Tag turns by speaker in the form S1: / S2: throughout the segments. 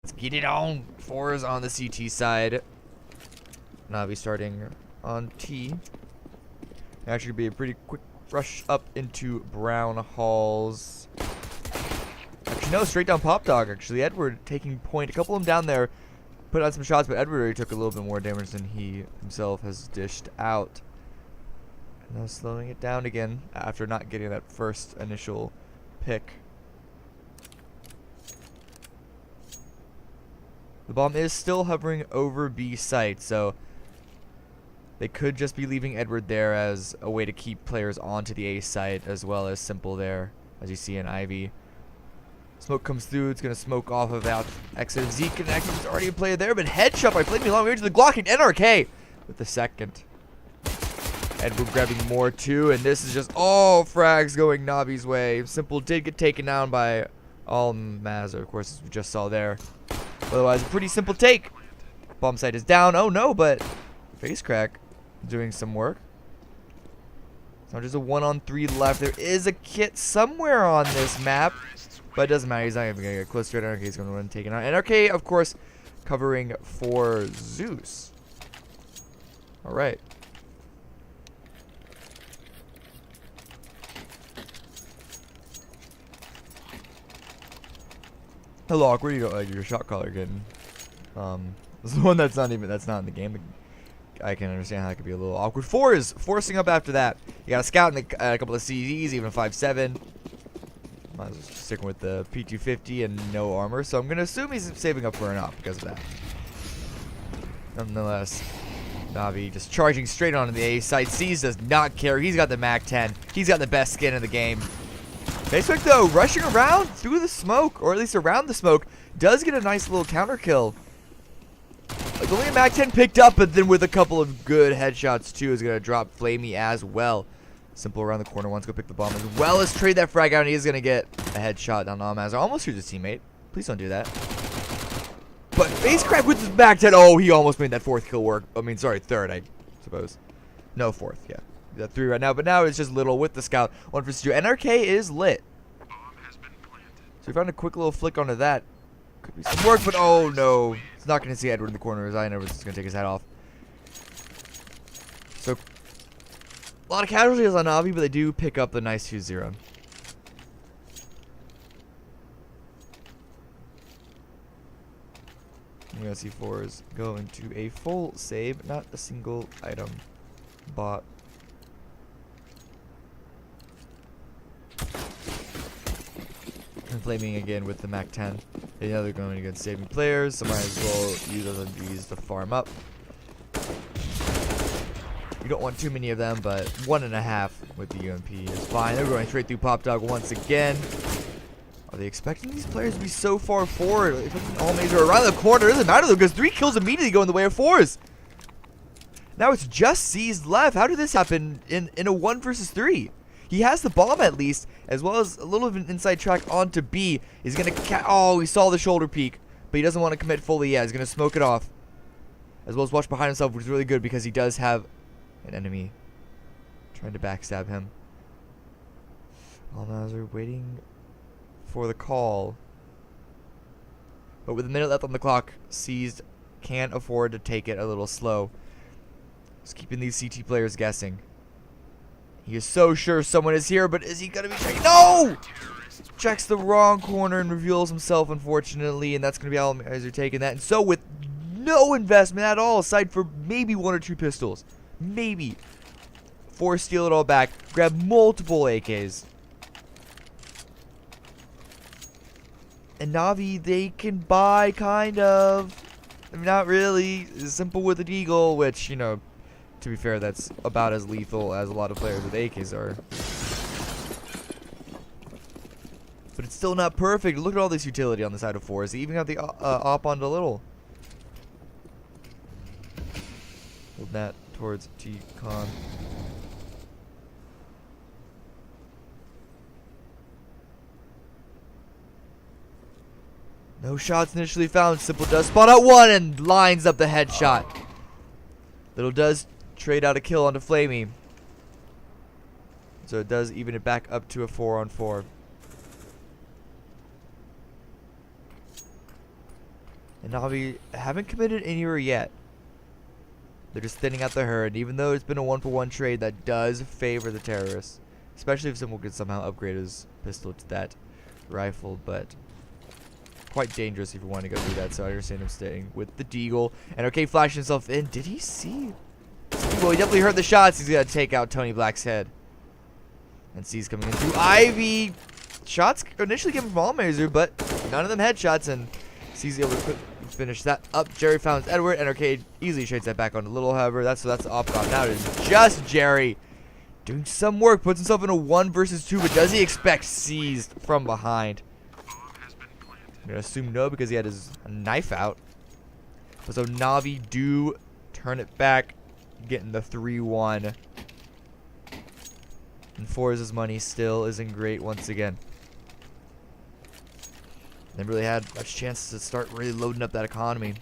S1: Let's get it on. Forze on the CT side. Navi starting on T. Actually be a pretty quick rush up into Brown Halls. Actually, no, straight down Pop Dog, actually. Edward taking point. A couple of them down there. Put on some shots, but Edward already took a little bit more damage than he himself has dished out. And now slowing it down again after not getting that first initial pick. The bomb is still hovering over B site, so they could just be leaving Edward there as a way to keep players onto the A site, as well as Simple there, as you see in Ivy. Smoke comes through, it's going to smoke off of out exit of Zeke, and actually it's already a player there, but headshot by Flamey long range to the Glock and NRK with the second. Edward grabbing more too, and this is just all frags going Navi's way. Simple did get taken down by Almazer, of course, as we just saw there. Otherwise, a pretty simple take. Bomb site is down. Oh no, but face crack doing some work. So just a 1-on-3 left. There is a kit somewhere on this map, but it doesn't matter. He's not even gonna get close to it. NRK is gonna run and take it out. NRK, of course, covering for Zeus. All right. Hello, awkward. You don't like your shot caller getting. This is the one that's not in the game. I can understand how it could be a little awkward. Forze forcing up after that. You got a scout and a couple of CZs, even a 5.7. Might as well sticking with the P250 and no armor, so I'm gonna assume he's saving up for an op because of that. Nonetheless, Navi just charging straight onto the A site. CIS does not care. He's got the MAC-10. He's got the best skin in the game. Facebook though, rushing around through the smoke, or at least around the smoke, does get a nice little counter kill. Like only a MAC-10 picked up, but then with a couple of good headshots too, is gonna drop Flamey as well. Simple around the corner, wants to go pick the bomb as well as trade that frag out, and he is gonna get a headshot on Almazer. Almost shoots his teammate. Please don't do that. But face crack with his MAC-10. Oh, he almost made that fourth kill work. I mean, sorry, third, I suppose. No, fourth, yeah. That 3 right now, but now it's just Little with the scout. 1 versus 2. NRK is lit. So we found a quick little flick onto that. Could be some work, but oh no. It's not going to see Edward in the corner, as I know it's going to take his hat off. So, a lot of casualties on Navi, but they do pick up the nice 2-0. You're going to see Forze go into a full save, not a single item bought. And Flaming again with the MAC-10. They know they're going against saving players, so might as well use those MGs to farm up. You don't want too many of them, but 1.5 with the UMP is fine. They're going straight through Pop Dog once again. Are they expecting these players to be so far forward? All major around the corner. It doesn't matter though, because 3 kills immediately go in the way of Forze. Now it's just C's left. How did this happen in a 1 versus 3? He has the bomb at least, as well as a little of an inside track onto B. He's going to oh, he saw the shoulder peek, but he doesn't want to commit fully yet. He's going to smoke it off, as well as watch behind himself, which is really good because he does have an enemy trying to backstab him. Almazer waiting for the call. But with a minute left on the clock, Seized can't afford to take it a little slow. Just keeping these CT players guessing. He is so sure someone is here, but is he going to be checking? No! Checks the wrong corner and reveals himself, unfortunately, and that's going to be Almazer taking that. And so with no investment at all, aside for maybe 1 or 2 pistols. Maybe. Force steal it all back. Grab multiple AKs. And Navi, they can buy, kind of. I mean, not really. Simple with an Eagle, which, you know, to be fair, that's about as lethal as a lot of players with AKs are. But it's still not perfect. Look at all this utility on the side of Forze. They even got the op onto Little. Hold that towards T-Con. No shots initially found. Simple does spot out one and lines up the headshot. Little does trade out a kill onto Flamey. So it does even it back up to a 4-on-4. And Navi haven't committed anywhere yet. They're just thinning out the herd, even though it's been a 1-for-1 trade that does favor the terrorists. Especially if someone could somehow upgrade his pistol to that rifle, but quite dangerous if you want to go do that, so I understand him staying with the deagle. And okay, flashing himself in. Did he see? Well, he definitely heard the shots. He's going to take out Tony Black's head. And C's coming into Ivy. Shots initially came from Allmazer, but none of them headshots, and C's able to finish that up. Jerry founds Edward, and Arcade easily trades that back onto Little, however. That's off gone. Now it is just Jerry doing some work, puts himself in a 1 versus 2, but does he expect C's from behind? I'm going to assume no, because he had his knife out. But so Navi do turn it back, getting the 3-1. And Forze's money still isn't great once again. They really had much chance to start really loading up that economy.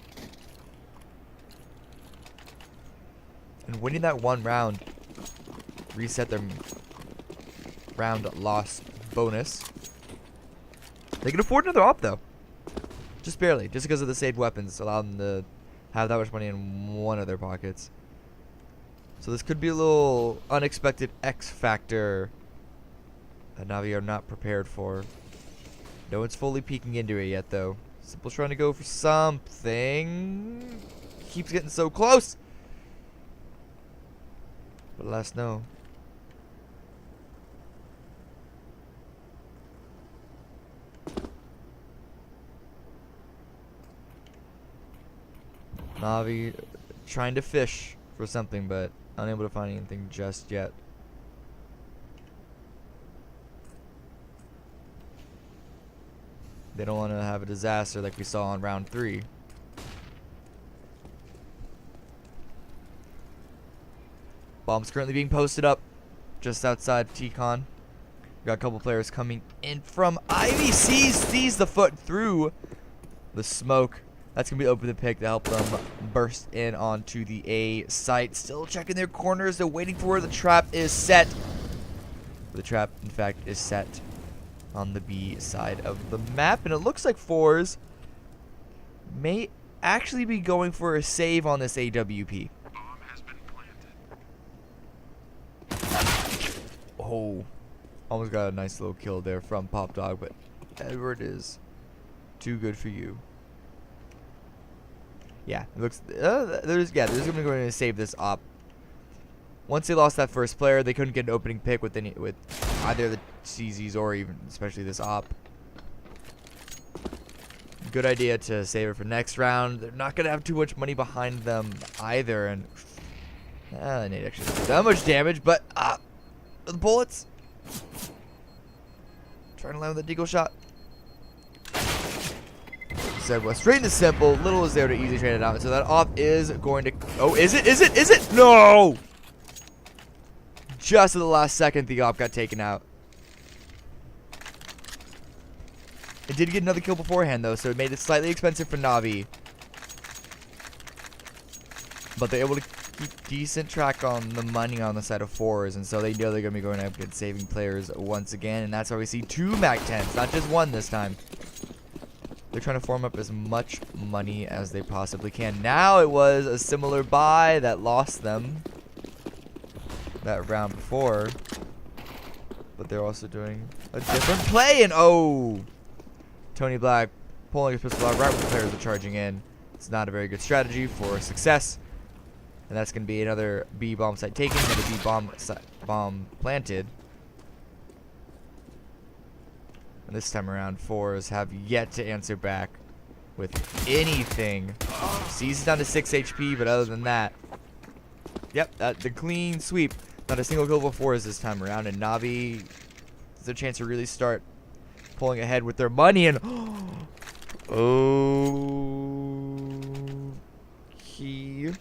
S1: And winning that one round reset their round loss bonus. They can afford another op though. Just barely. Just because of the saved weapons allow them to have that much money in one of their pockets. So this could be a little unexpected X factor that Navi are not prepared for. No one's fully peeking into it yet though. Simple's trying to go for something. Keeps getting so close. But alas, no. Navi trying to fish for something, but unable to find anything just yet. They don't want to have a disaster like we saw in round 3. Bomb's currently being posted up just outside T-Con. Got a couple players coming in from Ivy. Sees the foot through the smoke. That's going to be open to pick to help them burst in onto the A site. Still checking their corners. They're waiting for where the trap is set. The trap, in fact, is set on the B side of the map. And it looks like Forze may actually be going for a save on this AWP. Oh, almost got a nice little kill there from Pop Dog, but Edward is too good for you. Yeah, it looks there's gonna be going to save this op. Once they lost that first player, they couldn't get an opening pick with either the CZs or even especially this op. Good idea to save it for next round. They're not gonna have too much money behind them either, and Nate actually didn't do that much damage, but the bullets. Trying to land with a deagle shot. Well, straight into simple. Little is there to easily trade it out. So that off is going to. Oh, is it? Is it? Is it? No! Just at the last second, the op got taken out. It did get another kill beforehand, though, so it made it slightly expensive for Navi. But they're able to keep decent track on the money on the side of Forze, and so they know they're going to be going up and saving players once again. And that's why we see 2 MAC-10s, not just 1 this time. They're trying to form up as much money as they possibly can. Now it was a similar buy that lost them that round before. But they're also doing a different play. And oh, Tony Black pulling his pistol out right when the players are charging in. It's not a very good strategy for success. And that's going to be another B bomb site taken, another B bomb planted. And this time around, Forze have yet to answer back with anything. C's down to 6 HP, but other than that, yep, the clean sweep. Not a single kill for Forze this time around, and Navi has a chance to really start pulling ahead with their money. And key.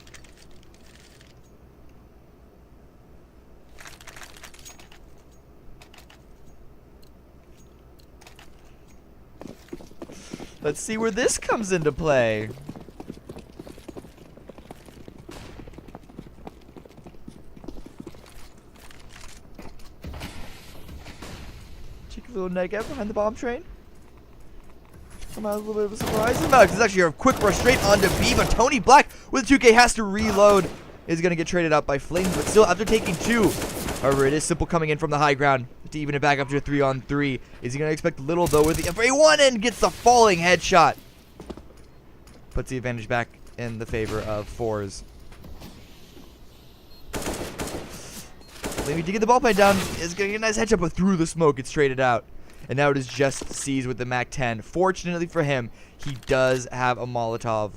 S1: Let's see where this comes into play. Cheeky little nugget behind the bomb train. Come out a little bit of a surprise. It's actually a quick rush straight onto B, but Tony Black with 2K has to reload. Is going to get traded out by Flames, but still after taking 2. However, it is Simple coming in from the high ground to even it back up to a 3-on-3. Is he going to expect little, though, with the FA1 and gets the falling headshot. Puts the advantage back in the favor of Forze. Maybe to get the ball played down is going to get a nice headshot, but through the smoke, it's traded out. And now it is just CIS with the MAC-10. Fortunately for him, he does have a Molotov.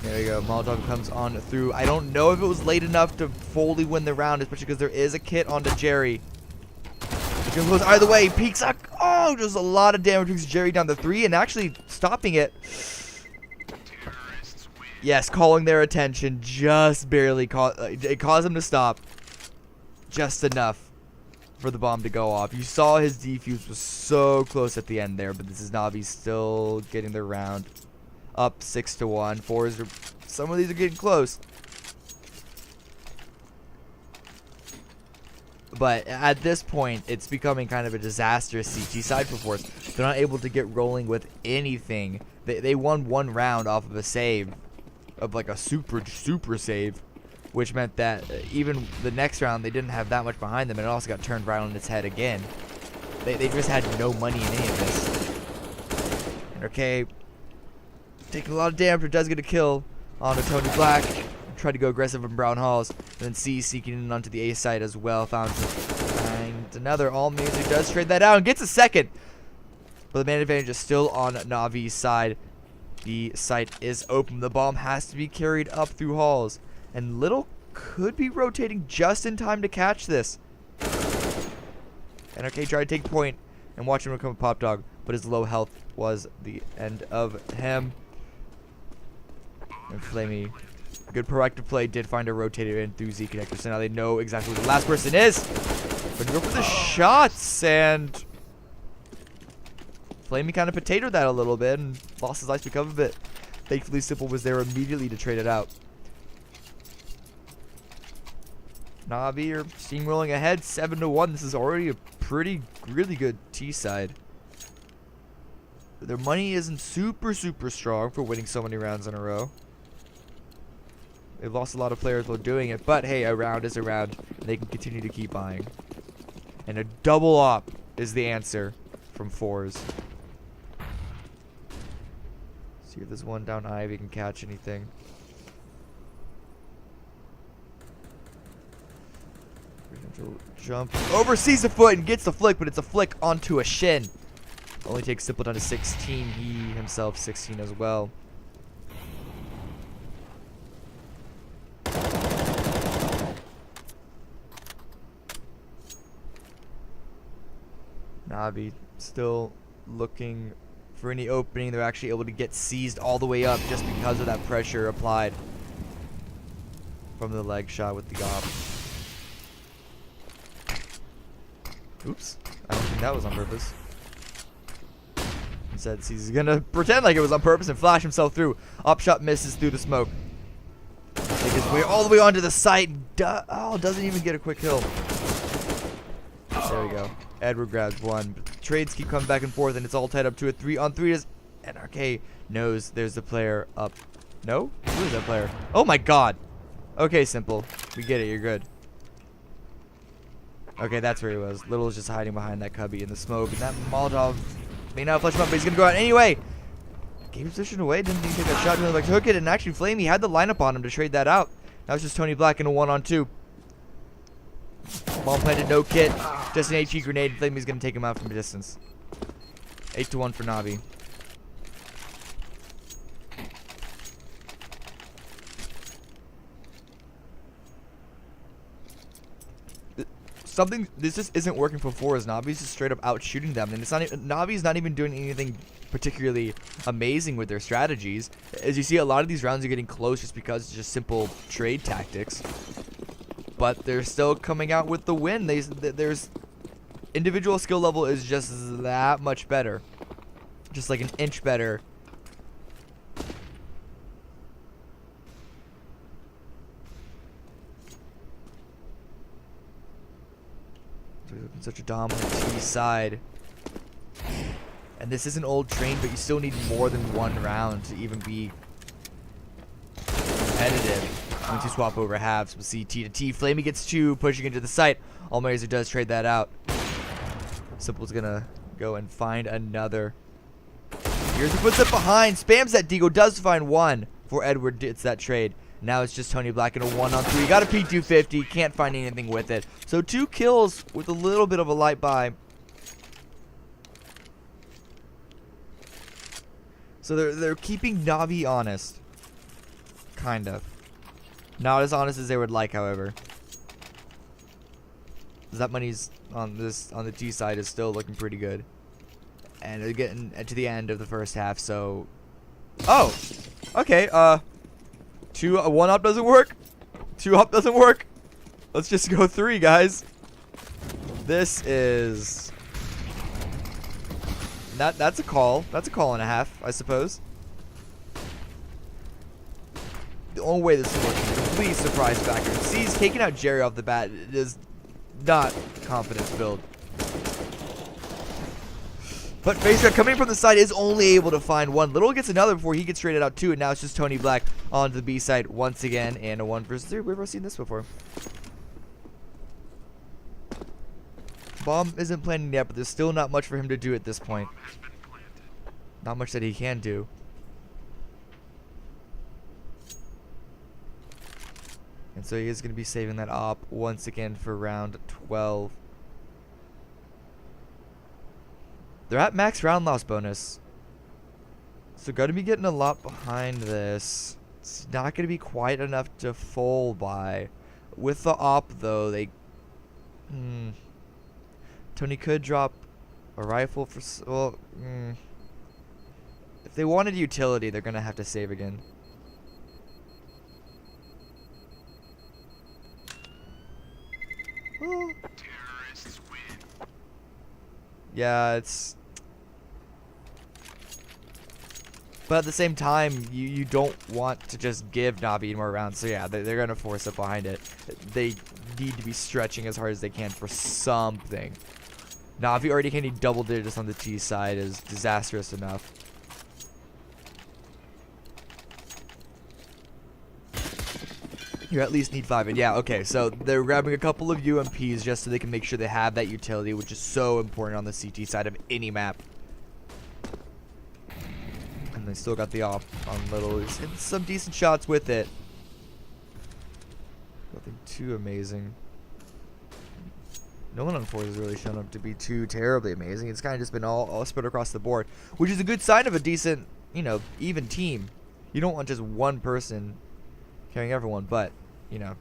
S1: There you go. Molotov comes on through. I don't know if it was late enough to fully win the round, especially because there is a kit onto Jerry. It goes either way. Peeks up. Oh, just a lot of damage to Jerry down the 3 and actually stopping it. Yes, calling their attention just barely. It caused them to stop just enough for the bomb to go off. You saw his defuse was so close at the end there, but this is Navi still getting the round. Up 6-1. Forze, some of these are getting close. But at this point, it's becoming kind of a disastrous CT side for Forze. They're not able to get rolling with anything. They won 1 round off of a save. Of like a super save. Which meant that even the next round, they didn't have that much behind them. And it also got turned right on its head again. They just had no money in any of this. And okay. Taking a lot of damage, but does get a kill onto Tony Black. Tried to go aggressive in Brown Halls. And then C sneaking in onto the A side as well. Found another all music. Does trade that out and gets a second. But the man advantage is still on Navi's side. The site is open. The bomb has to be carried up through halls. And Little could be rotating just in time to catch this. And okay, try to take point and watch him become a pop dog. But his low health was the end of him. And Flamey, good proactive play, did find a rotator in through Z connector, so now they know exactly who the last person is. But go for the shots, and Flamey kind of potatoed that a little bit and lost his life because of it. Thankfully, Simple was there immediately to trade it out. Navi are steamrolling ahead, 7-1. This is already a really good T side. Their money isn't super strong for winning so many rounds in a row. They've lost a lot of players while doing it, but hey, a round is a round. And they can continue to keep buying. And a double op is the answer from Forze. See if there's one down Ivy can catch anything. Jump oversees the foot and gets the flick, but it's a flick onto a shin. Only takes Simple down to 16. He himself 16 as well. Navi still looking for any opening. They're actually able to get seized all the way up just because of that pressure applied from the leg shot with the op. Oops. I don't think that was on purpose. Instead, he's gonna pretend like it was on purpose and flash himself through. Op shot misses through the smoke. Take his way all the way onto the site. Doesn't even get a quick kill. There we go. Edward grabs one. Trades keep coming back and forth, and it's all tied up to a 3-on-3. And RK knows there's the player up. No? Who is that player? Oh my god. Okay, Simple. We get it. You're good. Okay, that's where he was. Little is just hiding behind that cubby in the smoke. And that Molotov may not flush him up, but he's going to go out anyway. Gave his position away. Didn't even take that shot. Like, took it, and actually Flamey had the lineup on him to trade that out. That was just Tony Black in a 1-on-2. Bomb planted, no kit. Just an HE grenade. Flamey's going to take him out from a distance. 8-1 for Navi. This just isn't working for Forze. Navi's just straight up out shooting them, and it's not. Navi's not even doing anything particularly amazing with their strategies. As you see, a lot of these rounds are getting close just because it's just simple trade tactics. But they're still coming out with the win. There's individual skill level is just that much better, just like an inch better. Such a dominant T side. And this is an old train, but you still need more than one round to even be competitive. Once you swap over halves, we'll see T to T. Flamey gets 2, pushing into the site. Almeiser does trade that out. Simple's gonna go and find another. Here's the footstep behind. Spams that Deagle, does find 1 before Edward gets that trade. Now it's just Tony Black in a 1-on-3. Got a P250. Can't find anything with it. So 2 kills with a little bit of a light buy. So they're keeping Navi honest. Kind of. Not as honest as they would like, however. That money's on the T side is still looking pretty good. And they're getting to the end of the first half, so oh! Okay, 1 up doesn't work. 2 up doesn't work. Let's just go 3, guys. This is that's a call. That's a call and a half, I suppose. The only way this is working is a complete surprise factor. C's taking out Jerry off the bat. It is not confidence build. But FaceGuard coming from the side is only able to find 1. Little gets another before he gets traded out 2, and now it's just Tony Black onto the B side once again, and a 1 versus 3. We've never seen this before. Bomb isn't planning yet, but there's still not much for him to do at this point. Not much that he can do. And so he is going to be saving that op once again for round 12. They're at max round loss bonus. So going to be getting a lot behind this. It's not going to be quite enough to fold by. With the op though, they Tony could drop a rifle for if they wanted utility, they're going to have to save again.
S2: Terrorists win.
S1: Yeah, it's. But at the same time, you don't want to just give Navi more rounds. So yeah, they're going to force it behind it. They need to be stretching as hard as they can for something. Navi already hitting double digits on the T side is disastrous enough. You at least need 5. And yeah, okay, so they're grabbing a couple of UMPs just so they can make sure they have that utility, which is so important on the CT side of any map. And they still got the op on Little. He's hitting some decent shots with it. Nothing too amazing. No one on Forze has really shown up to be too terribly amazing. It's kind of just been all spread across the board, which is a good sign of a decent, you know, even team. You don't want just one person carrying everyone, but, you know,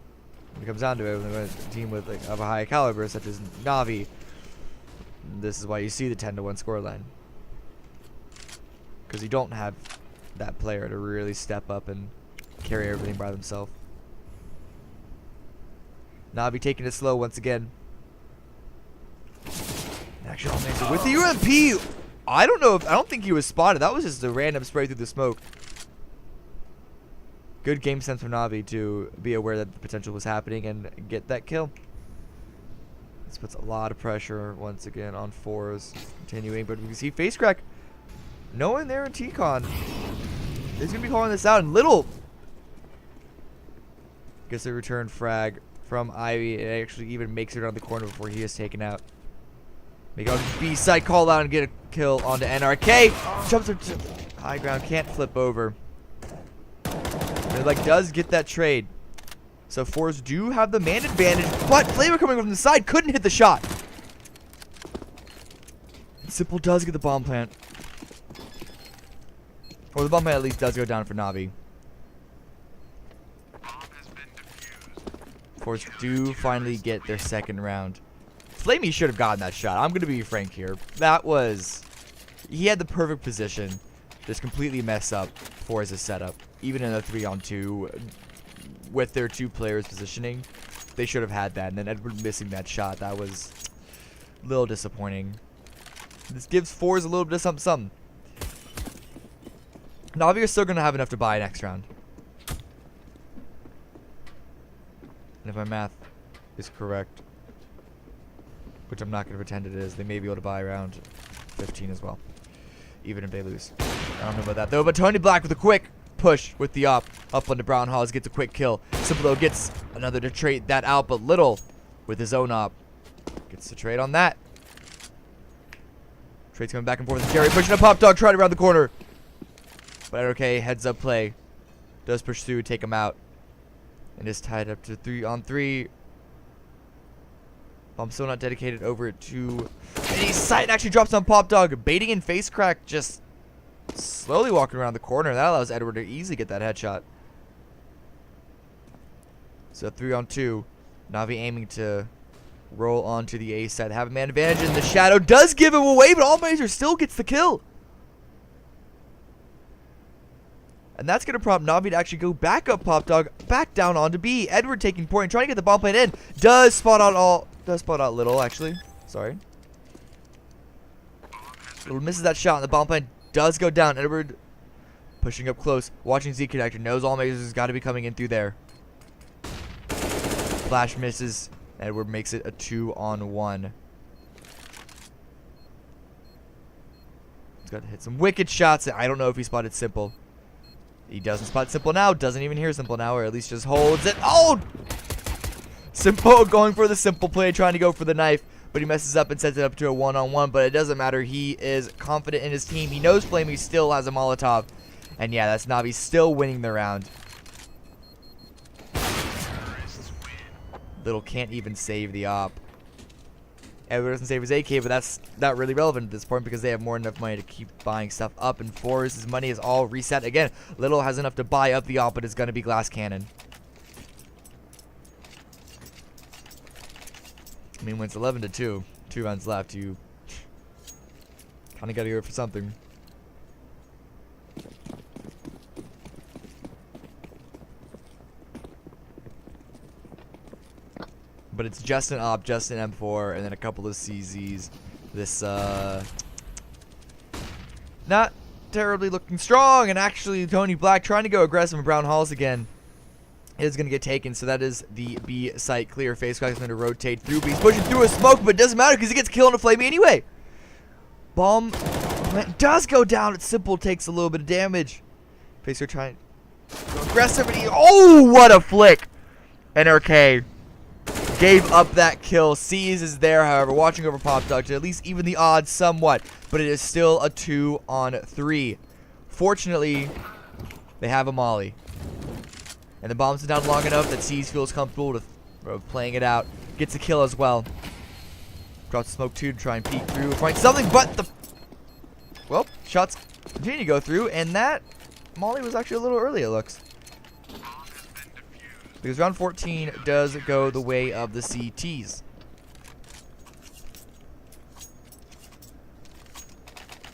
S1: when it comes down to it, when a team with like of a high caliber such as Navi, this is why you see the 10-1 scoreline. Because you don't have that player to really step up and carry everything by themselves. Navi taking it slow once again. Actually, with the UMP, I don't think he was spotted. That was just a random spray through the smoke. Good game sense from Navi to be aware that the potential was happening and get that kill. This puts a lot of pressure once again on Forze. Continuing, but we can see face crack. No one there in T-Con. He's going to be calling this out. And Little gets a return frag from Ivy. It actually even makes it around the corner before he is taken out. Make it on the B side, call out and get a kill onto NRK. Jumps up to high ground, can't flip over. It like does get that trade. So Forze do have the man advantage, but Flavor coming from the side couldn't hit the shot. And Simple does get the bomb plant. Or the bomb plant at least does go down for Navi. Forze do finally get their second round. Flamey should have gotten that shot. I'm going to be frank here. That was... He had the perfect position. Just completely mess up Forze's setup. Even in a 3-on-2 with their 2 players positioning, they should have had that. And then Edward missing that shot. That was a little disappointing. This gives Forze a little bit of something. Navi are still going to have enough to buy next round. And if my math is correct. which I'm not going to pretend it is. They may be able to buy around 15 as well, even if they lose. I don't know about that though. But Tony Black with a quick push with the up onto Brown Halls, gets a quick kill. Simple though gets another to trade that out, but Little with his own op gets to trade on that. Trade's coming back and forth with Jerry, pushing a pop dog, trying around the corner. But okay, heads up play. Does push through, take him out. And is tied up to 3-on-3. I'm still not dedicated over to any site. Actually drops on pop dog, baiting in face crack, just slowly walking around the corner. That allows Edward to easily get that headshot. So 3-on-2. Navi aiming to roll onto the A side, have a man advantage, and the shadow does give him away, but Allmazer still gets the kill. And that's going to prompt Navi to actually go back up pop dog, back down onto B. Edward taking point and trying to get the bomb plant in. Does spot out Little, actually. Sorry. Little misses that shot, and the bomb plant does go down. Edward pushing up close, watching Z connector, knows Allmazer's got to be coming in through there. Flash misses. Edward makes it a 2-on-1. He's got to hit some wicked shots. I don't know if he spotted Simple. He doesn't spot Simple now. Doesn't even hear Simple now, or at least just holds it. Oh! Simple going for the simple play, trying to go for the knife, but he messes up and sets it up to a 1-on-1. But it doesn't matter. He is confident in his team. He knows Flamey still has a Molotov. And yeah, that's Navi still winning the round. Little can't even save the op. Edward doesn't save his AK, but that's not really relevant at this point because they have more than enough money to keep buying stuff up. And Forze's money is all reset. Again, Little has enough to buy up the op, but it's going to be glass cannon. I mean, when it's 11-2, 2 rounds left, you kind of got to go for something. But it's just an op, just an M4, and then a couple of CZs. This, not terribly looking strong, and actually Tony Black trying to go aggressive in Brown Halls again is going to get taken, so that is the B site clear. Face Crack's going to rotate through, but he's pushing through a smoke, but it doesn't matter because he gets killed on a Flamey anyway. Bomb does go down. It's Simple, takes a little bit of damage. Facer trying to go aggressive, and oh, what a flick! NRK gave up that kill. CIS is there, however, watching over pop dog to at least even the odds somewhat, but it is still a 2-on-3. Fortunately, they have a molly. And the bomb's down long enough that CIS feels comfortable with playing it out. Gets a kill as well. Drops the smoke too to try and peek through. Find something, but the... Well, shots continue to go through, and that molly was actually a little early, it looks. Because round 14 does go the way of the CTs.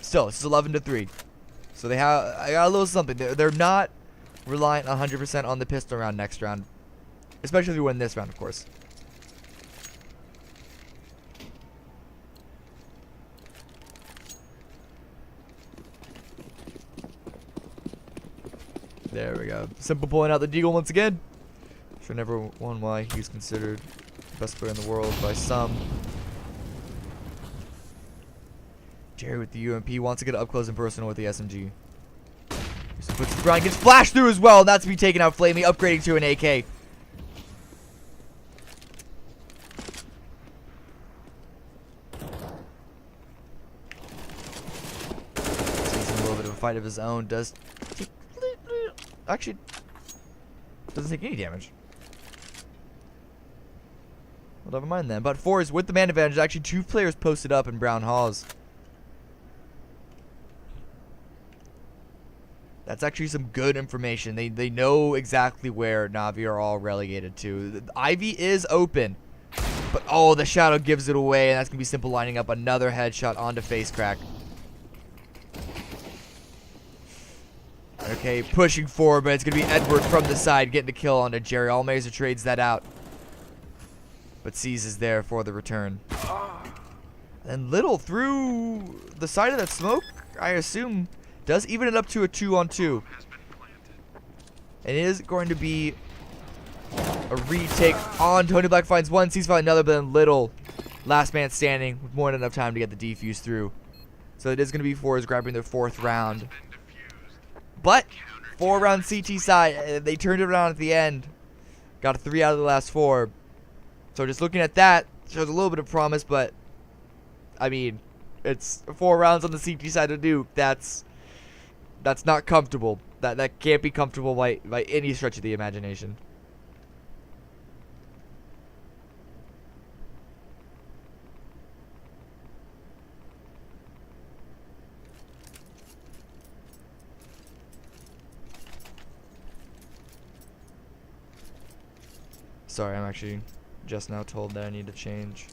S1: Still, this is 11-3. So they have... I got a little something. They're not reliant 100% on the pistol round next round. Especially if we win this round, of course. There we go. Simple pulling out the deagle once again. Sure never won why he's considered the best player in the world by some. Jerry with the UMP wants to get up close and personal with the SMG. Puts the grind, gets flashed through as well, and that's to be taken out Flamey, upgrading to an AK. Sees a little bit of a fight of his own. Does take, actually doesn't take any damage. Well, never mind then. But Forze with the man advantage. Actually, 2 players posted up in Brown Halls. That's actually some good information. They know exactly where Navi are all relegated to. The Ivy is open. But, oh, the shadow gives it away. And that's going to be Simple lining up another headshot onto Face Crack. Okay, pushing forward, but it's going to be Edward from the side getting the kill onto Jerry. Allmazer trades that out. But CIS is there for the return. And Little through the side of that smoke, I assume, does even it up to a 2-on-2. And it is going to be a retake on. Tony Black finds one, CIS finds another, but then Little last man standing with more than enough time to get the defuse through. So it is going to be Forze grabbing their 4th round. But 4-round CT side, they turned it around at the end. Got a 3 out of the last 4. So just looking at that, shows a little bit of promise, but I mean, it's 4 rounds on the CT side of Nuke. That's not comfortable. That can't be comfortable by any stretch of the imagination. Sorry, I'm actually just now told that I need to change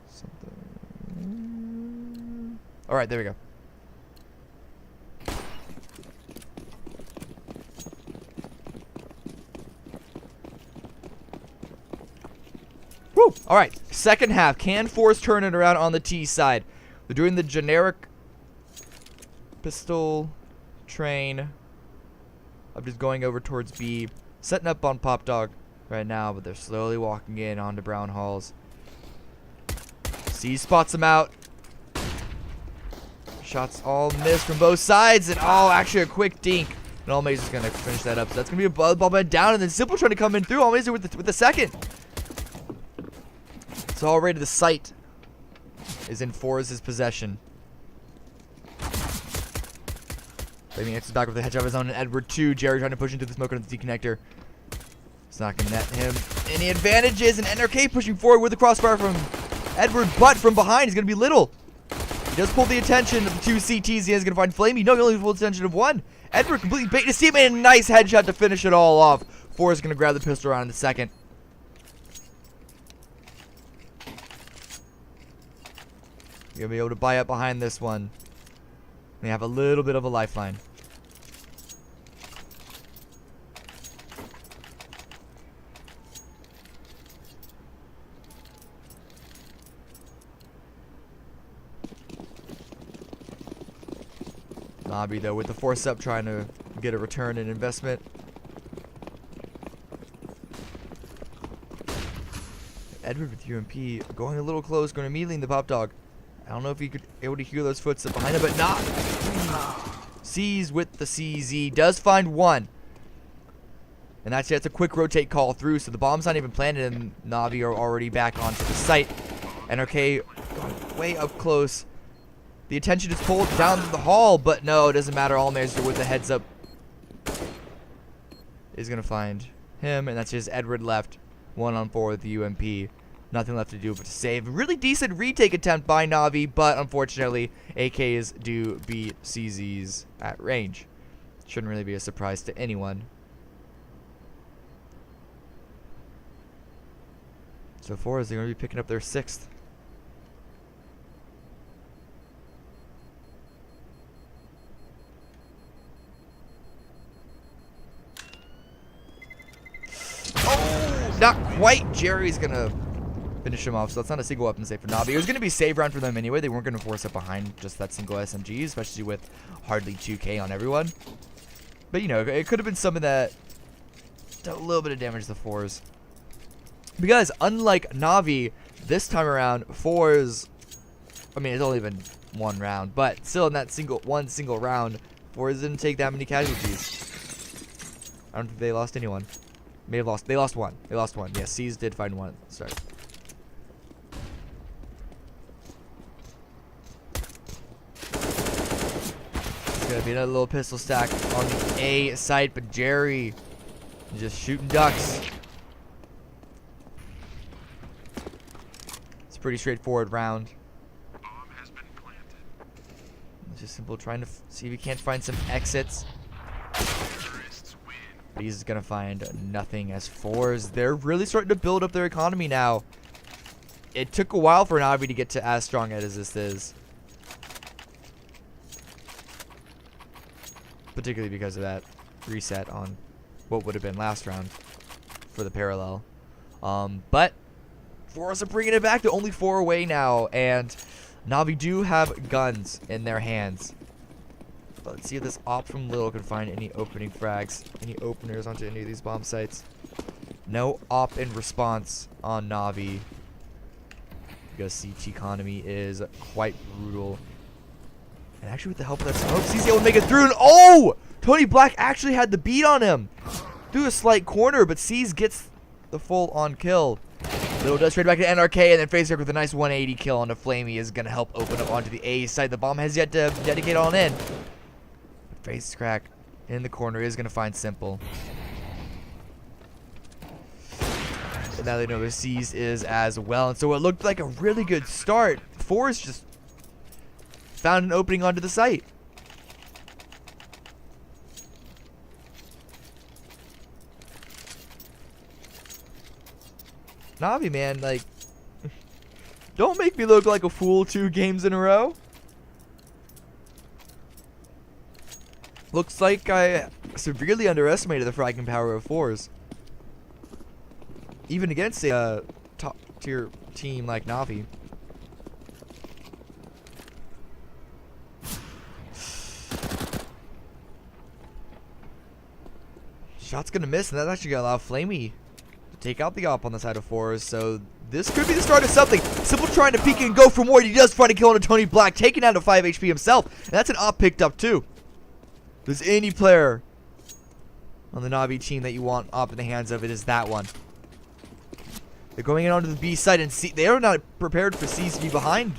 S1: something. Alright, there we go. Woo! Alright, second half. Can Forze turn it around on the T side? They're doing the generic pistol train. I'm just going over towards B. Setting up on Pop Dog right now, but they're slowly walking in onto Brown Halls. C spots him out. Shots all missed from both sides, and actually a quick dink. And Almaze is gonna finish that up. So that's gonna be a ball bent down, and then Simple trying to come in through. Almaze with the second. So already the site is in Forze's possession. Flaming answers back with a headshot of his own, and Edward 2. Jerry trying to push into the smoke on the D-connector. It's not gonna net him any advantages, and NRK pushing forward with the crossfire from Edward, but from behind is gonna be Little. He does pull the attention of the 2 CTs. He is gonna find Flamey. No, he only pulls the attention of 1. Edward completely baited his teammate, and a nice headshot to finish it all off. Forze is gonna grab the pistol round in the second. You're gonna be able to buy up behind this one. They have a little bit of a lifeline. Navi though with the force up, trying to get a return in investment. Edward with UMP going a little close, going immediately in the Pop Dog. I don't know if he could able to hear those footsteps behind him, but not. Sees with the CZ, does find 1. And that's a quick rotate call through, so the bomb's not even planted, and Navi are already back onto the site. NRK going way up close. The attention is pulled down the hall, but no, it doesn't matter. Allmaster with the heads up is going to find him, and that's just Edward left. 1-on-4 with the UMP. Nothing left to do but to save. Really decent retake attempt by Navi, but unfortunately, AKs do beat CZs at range. Shouldn't really be a surprise to anyone. So Forze, they're going to be picking up their 6th. Not quite. Jerry's gonna finish him off, so that's not a single weapon save for Navi. It was gonna be save round for them anyway. They weren't gonna force it behind just that single SMG, especially with hardly 2K on everyone. But you know, it could have been something that did a little bit of damage to Forze. Because unlike Navi, this time around, Forze, I mean, it's only been 1 round, but still in that one single round, Forze didn't take that many casualties. I don't think they lost anyone. May have lost. They lost 1. They lost 1. Yes, C's did find 1 at the start. It's gonna be another little pistol stack on the A site, but Jerry is just shooting ducks. It's a pretty straightforward round.
S2: Bomb has been planted.
S1: It's just simple, trying to see if he can't find some exits.
S2: Terrorists win.
S1: But he's gonna find nothing as Forze. They're really starting to build up their economy now. It took a while for Navi to get to as strong as this is. Particularly because of that reset on what would have been last round for the parallel. But Forze are bringing it back. They're only 4 away now, and Navi do have guns in their hands. But let's see if this op from Little can find any opening frags, any openers onto any of these bomb sites. No op in response on Navi, because CT economy is quite brutal. And actually with the help of that smoke, CC able to make it through, and oh! Tony Black actually had the beat on him through a slight corner, but C's gets the full on kill. Little does trade back to NRK, and then FaceCrack with a nice 180 kill on the Flamey is going to help open up onto the A side. The bomb has yet to dedicate on in. FaceCrack in the corner is going to find Simple. And now they know where C's is as well. And so it looked like a really good start. Forze just found an opening onto the site. Navi, man, like, don't make me look like a fool 2 games in a row. Looks like I severely underestimated the fragging power of Forze. Even against a top tier team like Navi. Shot's gonna miss, and that's actually gonna allow Flamey to take out the op on the side of Forze. So this could be the start of something. Simple trying to peek and go for more. He does find a kill on a Tony Black, taking out to 5 HP himself. And that's an op picked up too. If there's any player on the Navi team that you want op in the hands of, it is that one. They're going in onto the B side, and C, they are not prepared for C's to be behind.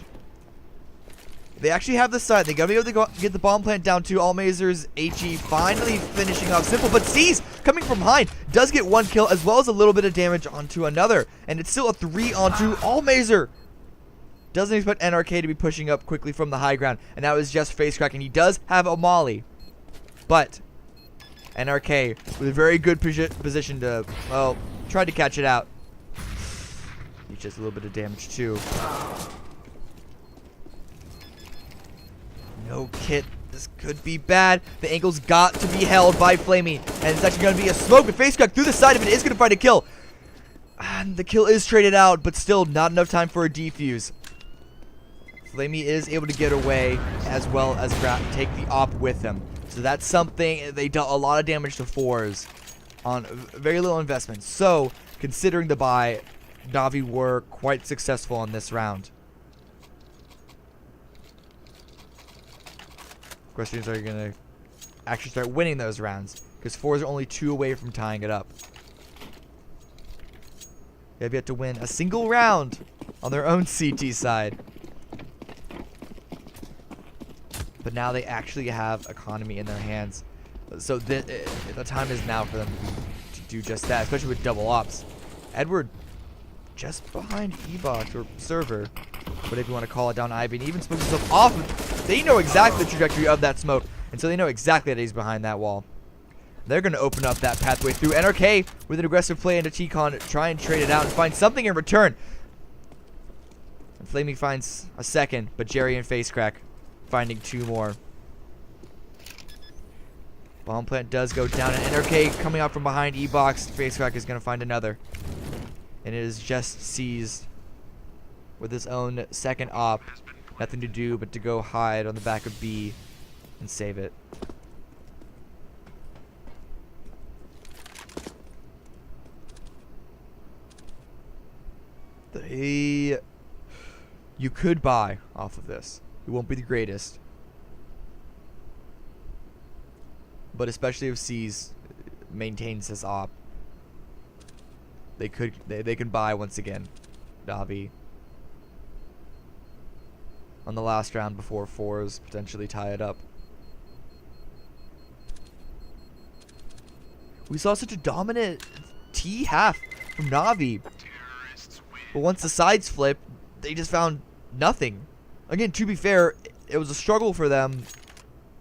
S1: They actually have the side. They gotta be able to go get the bomb plant down to Almazer's HE, finally finishing off Simple. But C's coming from behind does get 1 kill as well as a little bit of damage onto another. And it's still a 3 onto Almazer. Doesn't expect NRK to be pushing up quickly from the high ground. And that was just FaceCrack. And he does have a molly. But NRK with a very good position to, well, try to catch it out. He's just a little bit of damage too. No kit. This could be bad. The angle's got to be held by Flamey. And it's actually going to be a smoke. But FaceCrack through the side of it is going to find a kill. And the kill is traded out, but still not enough time for a defuse. Flamey is able to get away as well as take the op with him. So that's something. They dealt a lot of damage to Forze on very little investment. So, considering the buy, Navi were quite successful on this round. Questions are you going to actually start winning those rounds? Because Forze are only 2 away from tying it up. They have yet to win a single round on their own CT side. But now they actually have economy in their hands. So the time is now for them to do just that, especially with double ops. Edward just behind E-Box or server, whatever you want to call it, down Ivy, and even smokes himself off. They know exactly the trajectory of that smoke, and so they know exactly that he's behind that wall. They're going to open up that pathway through. NRK with an aggressive play into T-Con, try and trade it out and find something in return. And Flamey finds a second, but Jerry and FaceCrack finding 2 more. Bomb plant does go down, and NRK coming out from behind E-Box. FaceCrack is going to find another. And it is just seized with his own second op. Nothing to do but to go hide on the back of B and save it. You could buy off of this. It won't be the greatest. But especially if C's maintains his op, they can buy once again. Navi on the last round before Forze potentially tie it up. We saw such a dominant T half from Navi, but once the sides flipped, they just found nothing. Again, to be fair, it was a struggle for them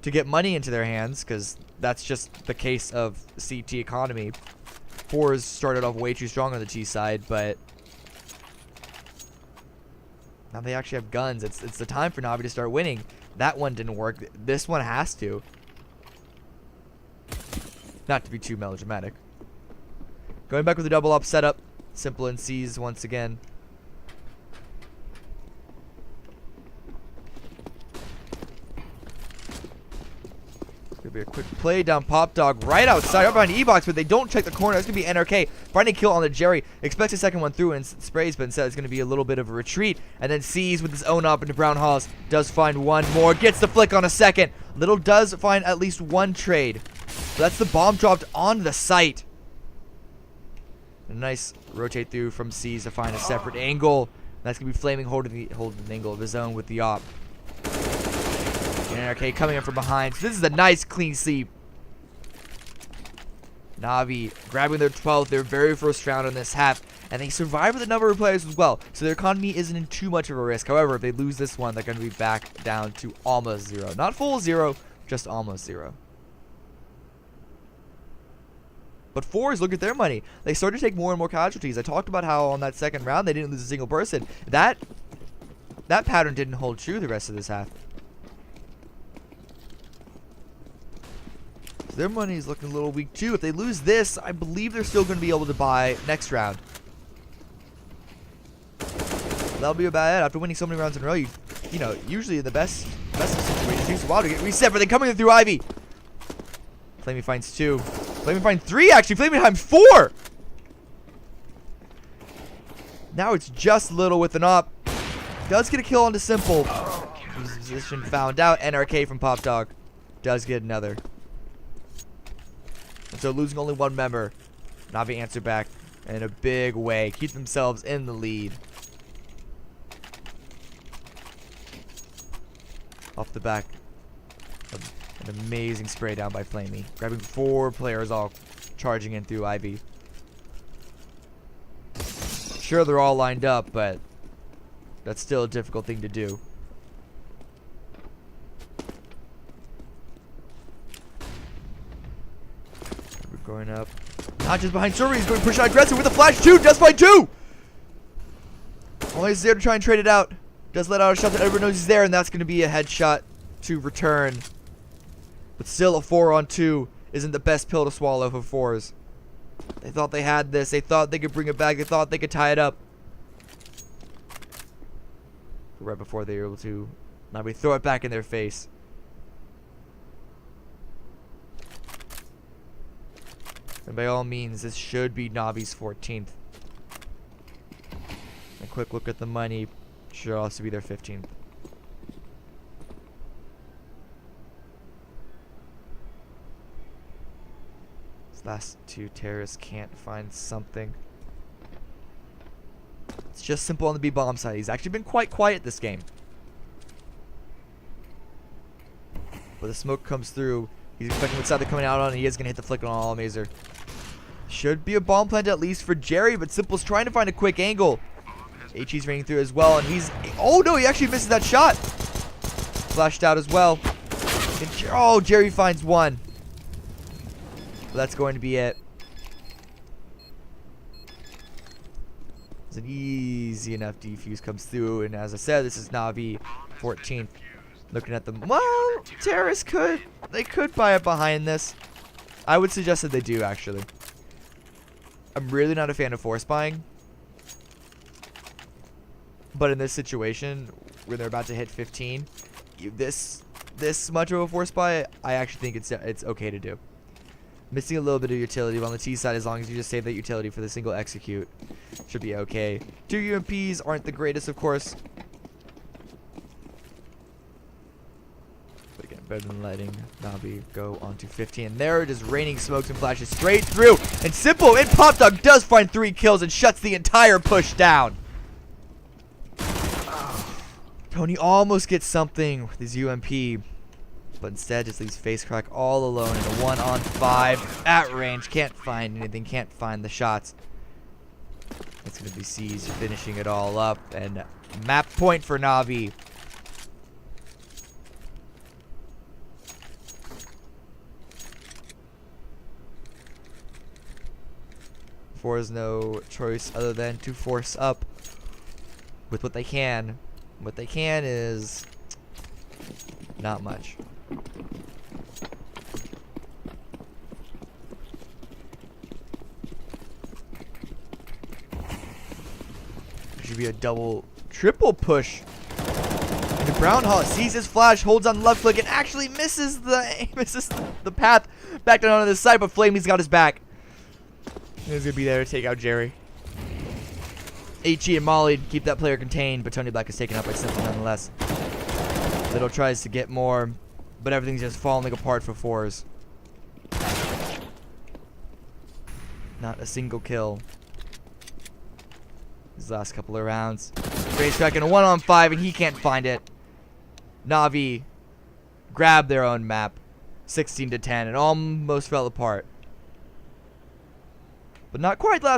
S1: to get money into their hands, because that's just the case of CT economy. Forze started off way too strong on the T side, but now they actually have guns. It's the time for Navi to start winning. That one didn't work. This one has to. Not to be too melodramatic. Going back with the double up setup. Simple and C's once again. Gonna be a quick play down Pop Dog right outside, right behind E-Box, but they don't check the corner. It's gonna be NRK finding a kill on the Jerry. Expects a second one through and sprays, but instead it's gonna be a little bit of a retreat. And then sees with his own up into Brown Halls. Does find one more, gets the flick on a second. Little does find at least one trade. So that's the bomb dropped on the site. A nice rotate through from CIS to find a separate angle. That's gonna be Flaming holding the angle of his own with the op. And NRK coming in from behind. So this is a nice clean sweep. Navi grabbing their 12th, their very first round in this half, and they survive with a number of players as well. So their economy isn't in too much of a risk. However, if they lose this one, they're going to be back down to almost zero. Not full zero, just almost zero. But Forze, look at their money. They started to take more and more casualties. I talked about how on that second round they didn't lose a single person. That pattern didn't hold true the rest of this half. Their money is looking a little weak too. If they lose this, I believe they're still going to be able to buy next round. That'll be about it. After winning so many rounds in a row, you know, usually in the best of situations, it takes a while to get reset, but they're coming in through Ivy. Flamey finds 2. Flamey finds 3, actually. Flamey finds 4. Now it's just Little with an op. Does get a kill onto Simple. His position found out. NRK from Pop Dog does get another. And so losing only one member, Navi answer back in a big way. Keep themselves in the lead. Off the back of an amazing spray down by Flamey. Grabbing 4 players all charging in through Ivy. Sure, they're all lined up, but that's still a difficult thing to do. Going up. Not just behind Surrey. He's going to push out aggressive with a flash 2. Does find 2. Always there to try and trade it out. Does let out a shot that everyone knows he's there, and that's going to be a headshot to return. But still, a 4-on-2 isn't the best pill to swallow for Forze. They thought they had this. They thought they could bring it back. They thought they could tie it up. But right before they were able to, now we throw it back in their face. And by all means, this should be Navi's 14th. A quick look at the money. Should also be their 15th. These last 2 terrorists can't find something. It's just Simple on the B bomb side. He's actually been quite quiet this game. But the smoke comes through. He's expecting what side they're coming out on, and he is going to hit the flick on all Mazer. Should be a bomb plant at least for Jerry, but Simple's trying to find a quick angle. HE's raining through as well, and he's... Oh, no, he actually misses that shot. Flashed out as well. And Jerry finds 1. But that's going to be it. It's an easy enough defuse comes through, and as I said, this is Navi 14th. Looking at them. Well, terrorists could... They could buy it behind this. I would suggest that they do, actually. I'm really not a fan of force buying. But in this situation, where they're about to hit 15, this much of a force buy, I actually think it's okay to do. Missing a little bit of utility, but on the T side, as long as you just save that utility for the single execute, should be okay. 2 UMPs aren't the greatest, of course. But again, better than letting Navi go on to 15. And there it is, raining smokes and flashes straight through. And Simple and Pop Dog does find 3 kills and shuts the entire push down. Tony almost gets something with his UMP, but instead just leaves Face Crack all alone in a 1-on-5 at range. Can't find anything, can't find the shots. It's going to be CIS finishing it all up, and map point for Navi. Forze no choice other than to force up with what they can. What they can is not much. Should be a double, triple push. And a Brownhaw sees his flash, holds on left click, and actually misses the path back down onto the side, but Flamey's got his back. He's gonna be there to take out Jerry. HE and Molly keep that player contained, but Tony Black is taken out by Simple nonetheless. Little tries to get more, but everything's just falling apart for Forze. Not a single kill. These last couple of rounds. Racetrack in a 1-on-5 and he can't find it. Navi grabbed their own map. 16-10 and almost fell apart. But not quite last